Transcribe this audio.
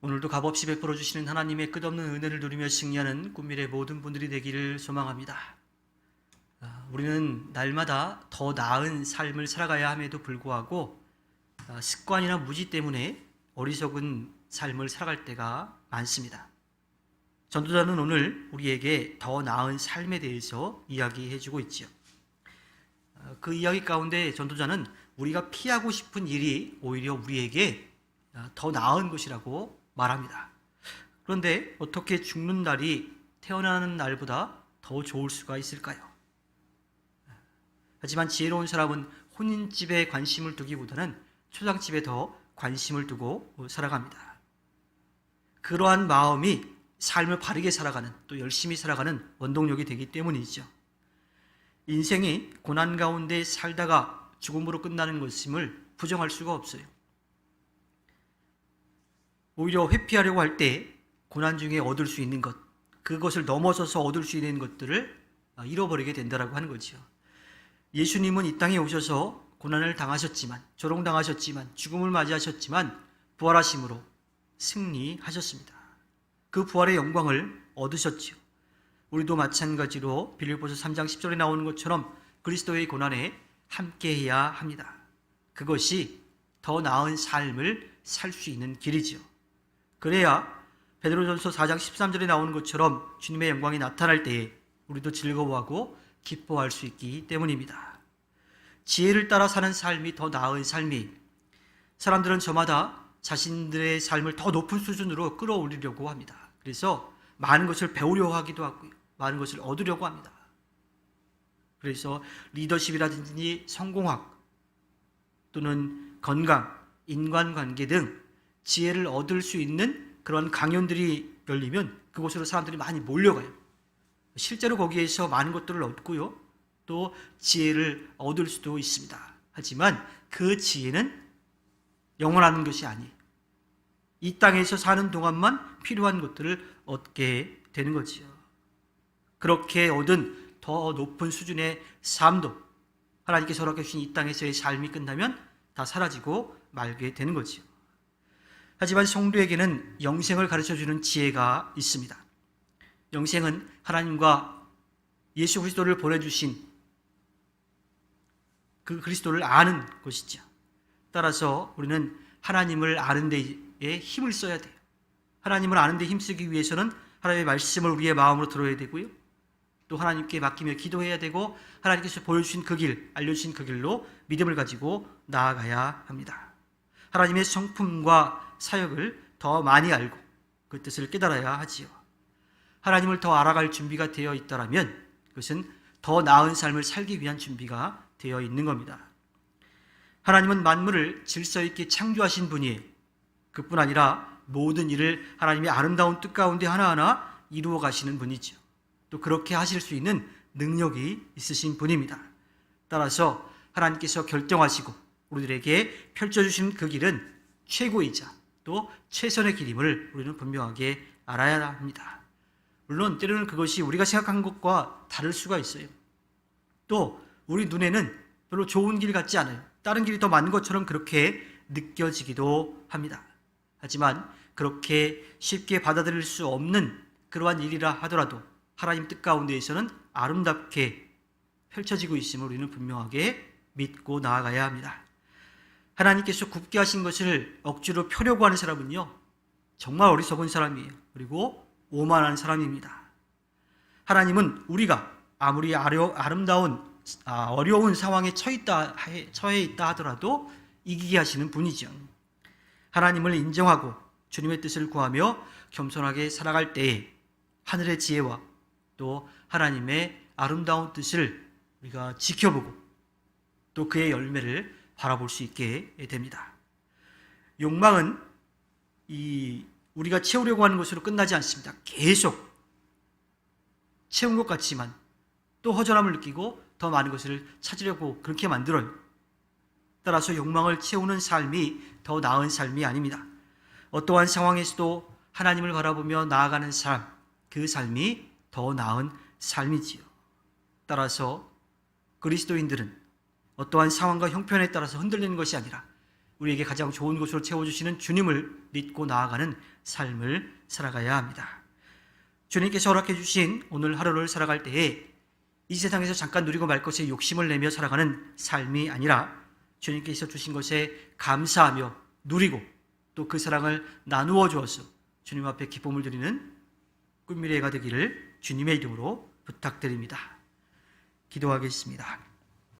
오늘도 값없이 베풀어 주시는 하나님의 끝없는 은혜를 누리며 승리하는 꿈미래 모든 분들이 되기를 소망합니다. 우리는 날마다 더 나은 삶을 살아가야 함에도 불구하고 습관이나 무지 때문에 어리석은 삶을 살아갈 때가 많습니다. 전도자는 오늘 우리에게 더 나은 삶에 대해서 이야기해 주고 있지요. 그 이야기 가운데 전도자는 우리가 피하고 싶은 일이 오히려 우리에게 더 나은 것이라고 말합니다. 그런데 어떻게 죽는 날이 태어나는 날보다 더 좋을 수가 있을까요? 하지만 지혜로운 사람은 혼인집에 관심을 두기보다는 초장집에 더 관심을 두고 살아갑니다. 그러한 마음이 삶을 바르게 살아가는, 또 열심히 살아가는 원동력이 되기 때문이죠. 인생이 고난 가운데 살다가 죽음으로 끝나는 것임을 부정할 수가 없어요. 오히려 회피하려고 할 때 고난 중에 얻을 수 있는 것, 그것을 넘어서서 얻을 수 있는 것들을 잃어버리게 된다라고 하는 거죠. 예수님은 이 땅에 오셔서 고난을 당하셨지만, 조롱당하셨지만, 죽음을 맞이하셨지만 부활하심으로 승리하셨습니다. 그 부활의 영광을 얻으셨지요. 우리도 마찬가지로 빌립보서 3장 10절에 나오는 것처럼 그리스도의 고난에 함께해야 합니다. 그것이 더 나은 삶을 살 수 있는 길이지요. 그래야 베드로전서 4장 13절에 나오는 것처럼 주님의 영광이 나타날 때에 우리도 즐거워하고 기뻐할 수 있기 때문입니다. 지혜를 따라 사는 삶이 더 나은 삶이, 사람들은 저마다 자신들의 삶을 더 높은 수준으로 끌어올리려고 합니다. 그래서 많은 것을 배우려고 하기도 하고요, 많은 것을 얻으려고 합니다. 그래서 리더십이라든지 성공학 또는 건강, 인간관계 등 지혜를 얻을 수 있는 그런 강연들이 열리면 그곳으로 사람들이 많이 몰려가요. 실제로 거기에서 많은 것들을 얻고요, 또 지혜를 얻을 수도 있습니다. 하지만 그 지혜는 영원한 것이 아니에요. 이 땅에서 사는 동안만 필요한 것들을 얻게 되는 거지요. 그렇게 얻은 더 높은 수준의 삶도 하나님께서 허락해 주신 이 땅에서의 삶이 끝나면 다 사라지고 말게 되는 거지요. 하지만 성도에게는 영생을 가르쳐주는 지혜가 있습니다. 영생은 하나님과 예수 그리스도를 보내주신 그 그리스도를 아는 것이죠. 따라서 우리는 하나님을 아는 데에 힘을 써야 돼요. 하나님을 아는 데 힘쓰기 위해서는 하나님의 말씀을 우리의 마음으로 들어야 되고요, 또 하나님께 맡기며 기도해야 되고, 하나님께서 보여주신 그 길, 알려주신 그 길로 믿음을 가지고 나아가야 합니다. 하나님의 성품과 사역을 더 많이 알고 그 뜻을 깨달아야 하지요. 하나님을 더 알아갈 준비가 되어 있다면 그것은 더 나은 삶을 살기 위한 준비가 되어 있는 겁니다. 하나님은 만물을 질서 있게 창조하신 분이에요. 그뿐 아니라 모든 일을 하나님의 아름다운 뜻 가운데 하나하나 이루어 가시는 분이죠. 또 그렇게 하실 수 있는 능력이 있으신 분입니다. 따라서 하나님께서 결정하시고 우리들에게 펼쳐주신 그 길은 최고이자 또 최선의 길임을 우리는 분명하게 알아야 합니다. 물론 때로는 그것이 우리가 생각한 것과 다를 수가 있어요. 또 우리 눈에는 별로 좋은 길 같지 않아요. 다른 길이 더 많은 것처럼 그렇게 느껴지기도 합니다. 하지만 그렇게 쉽게 받아들일 수 없는 그러한 일이라 하더라도 하나님 뜻 가운데에서는 아름답게 펼쳐지고 있음을 우리는 분명하게 믿고 나아가야 합니다. 하나님께서 굽게 하신 것을 억지로 펴려고 하는 사람은요, 정말 어리석은 사람이에요. 그리고 오만한 사람입니다. 하나님은 우리가 아무리 아름다운 어려운 상황에 처해 있다 하더라도 이기게 하시는 분이죠. 하나님을 인정하고 주님의 뜻을 구하며 겸손하게 살아갈 때에 하늘의 지혜와 또 하나님의 아름다운 뜻을 우리가 지켜보고 또 그의 열매를 바라볼 수 있게 됩니다. 욕망은 우리가 채우려고 하는 것으로 끝나지 않습니다. 계속 채운 것 같지만 또 허전함을 느끼고 더 많은 것을 찾으려고 그렇게 만들어요. 따라서 욕망을 채우는 삶이 더 나은 삶이 아닙니다. 어떠한 상황에서도 하나님을 바라보며 나아가는 삶, 그 삶이 더 나은 삶이지요. 따라서 그리스도인들은 어떠한 상황과 형편에 따라서 흔들리는 것이 아니라 우리에게 가장 좋은 곳으로 채워주시는 주님을 믿고 나아가는 삶을 살아가야 합니다. 주님께서 허락해 주신 오늘 하루를 살아갈 때에 이 세상에서 잠깐 누리고 말 것에 욕심을 내며 살아가는 삶이 아니라 주님께서 주신 것에 감사하며 누리고 또 그 사랑을 나누어 주어서 주님 앞에 기쁨을 드리는 꿈미래가 되기를 주님의 이름으로 부탁드립니다. 기도하겠습니다.